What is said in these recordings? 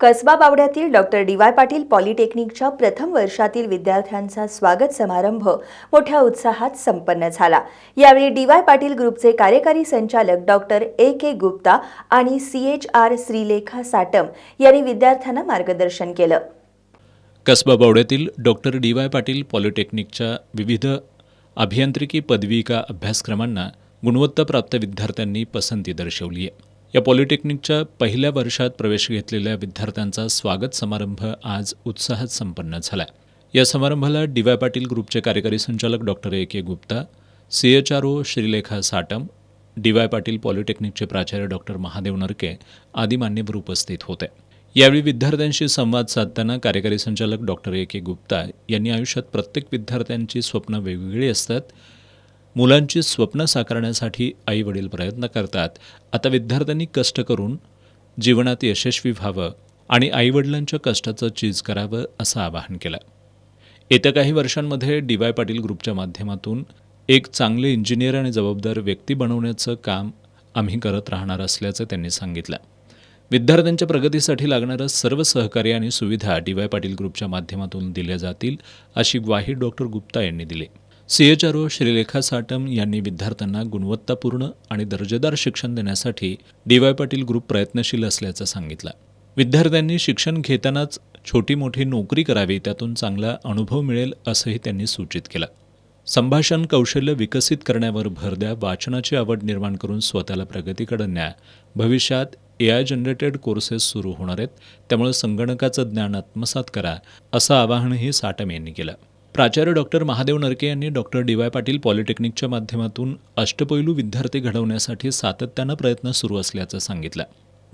कसबा बावड्यातील doctor D Y. Patil पॉलिटेक्निकच्या प्रथम वर्षातील विद्यार्थ्यांचा स्वागत समारंभ मोठ्या उत्साहात संपन्न झाला। यावेळी डी.वाय. पाटील ग्रुपचे कार्यकारी संचालक डॉक्टर ए.के. गुप्ता आणि सी.एच.आर. श्रीलेखा साटम यांनी विद्यार्थ्यांना मार्गदर्शन केलं। कसबा बावड्यातील डॉक्टर डी.वाय. पाटील पॉलिटेक्निकच्या विविध अभियांत्रिकी पदविका अभ्यासक्रमांना गुणवत्ताप्राप्त विद्यार्थ्यांनी पसंती दर्शवली आहे। या पॉलिटेक्निकच्या पहिल्या वर्षात प्रवेश घेतलेल्या विद्यार्थ्यांचा स्वागत समारंभ आज उत्साहात संपन्न झाला। या समारंभाला डी.वाय. पाटील ग्रुपचे कार्यकारी संचालक doctor A K. Gupta, C H R O. Shrilekha Satam, D Y. Patil पॉलिटेक्निकचे प्राचार्य डॉक्टर महादेव नरके आदी मान्यवर उपस्थित होते। यावेळी विद्यार्थ्यांशी संवाद साधताना कार्यकारी संचालक डॉक्टर ए.के. गुप्ता यांनी आयुष्यात प्रत्येक विद्यार्थ्यांची स्वप्न वेगवेगळी असतात। मुलांची स्वप्न साकारण्यासाठी आई वडील प्रयत्न करतात। आता विद्यार्थ्यांनी कष्ट करून जीवनात यशस्वी व्हावं आणि आईवडिलांच्या कष्टाचं चीज करावं असं आवाहन केलं। येत्या काही वर्षांमध्ये डी.वाय. पाटील ग्रुपच्या माध्यमातून एक चांगले इंजिनियर आणि जबाबदार व्यक्ती बनवण्याचं काम आम्ही करत राहणार असल्याचं त्यांनी सांगितलं। विद्यार्थ्यांच्या प्रगतीसाठी लागणारं सर्व सहकार्य आणि सुविधा डी.वाय. पाटील ग्रुपच्या माध्यमातून दिल्या जातील अशी ग्वाही डॉक्टर गुप्ता यांनी दिली। सी.एच.आर.ओ. श्रीलेखा साटम यांनी विद्यार्थ्यांना गुणवत्तापूर्ण आणि दर्जेदार शिक्षण देण्यासाठी डी.वाय. पाटील ग्रुप प्रयत्नशील असल्याचं सांगितलं। विद्यार्थ्यांनी शिक्षण घेतानाच छोटी मोठी नोकरी करावी, त्यातून चांगला अनुभव मिळेल असंही त्यांनी सूचित केलं। संभाषण कौशल्य विकसित करण्यावर भर द्या, वाचनाची आवड निर्माण करून स्वतःला प्रगतीकडे न्या। भविष्यात AI जनरेटेड कोर्सेस सुरू होणार आहेत, त्यामुळे संगणकाचं ज्ञान आत्मसात करा असं आवाहनही साटम यांनी केलं। प्राचार्य डॉक्टर महादेव नरके यांनी डॉक्टर डी.वाय. पाटील पॉलिटेक्निकच्या माध्यमातून अष्टपैलू विद्यार्थी घडवण्यासाठी सातत्यानं प्रयत्न सुरू असल्याचं सांगितलं।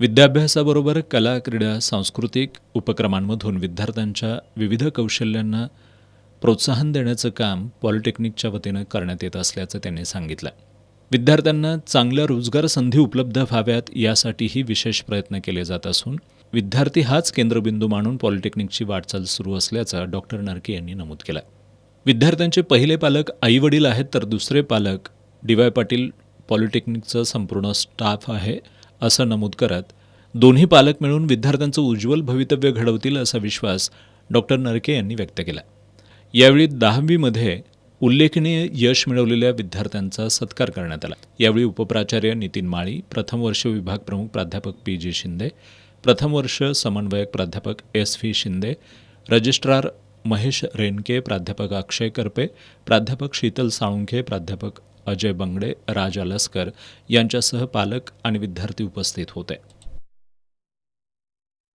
विद्याभ्यासाबरोबर कला, क्रीडा, सांस्कृतिक उपक्रमांमधून विद्यार्थ्यांच्या विविध कौशल्यांना प्रोत्साहन देण्याचं काम पॉलिटेक्निकच्या वतीनं करण्यात येत असल्याचं त्यांनी सांगितलं। विद्यार्थ्यांना चांगल्या रोजगार संधी उपलब्ध व्हाव्यात यासाठीही विशेष प्रयत्न केले जात असून विद्यार्थी हाच केंद्रबिंदू मानून पॉलिटेक्निकची वाटचाल सुरू असल्याचं डॉक्टर नरके यांनी नमूद केलं। विद्यार्थ्यांचे पहिले पालक आई वडील आहेत, तर दुसरे पालक डी.वाय. पाटील पॉलिटेक्निकचं संपूर्ण स्टाफ आहे असं नमूद करत दोन्ही पालक मिळून विद्यार्थ्यांचं उज्ज्वल भवितव्य घडवतील असा विश्वास डॉक्टर नरके यांनी व्यक्त केला। यावेळी 10वीमध्ये उल्लेखनीय यश मिळवलेल्या विद्यार्थ्यांचा सत्कार करण्यात आला। यावेळी उपप्राचार्य नितीन माळी, प्रथम वर्ष विभाग प्रमुख प्राध्यापक पी.जी. शिंदे, प्रथम वर्ष समन्वयक प्राध्यापक एस.व्ही. शिंदे, रजिस्ट्रार महेश रेणके, प्राध्यापक अक्षय करपे, प्राध्यापक शीतल साळुंखे, प्राध्यापक अजय बंगडे, राज अलस्कर यांच्यासह पालक आणि विद्यार्थी उपस्थित होते।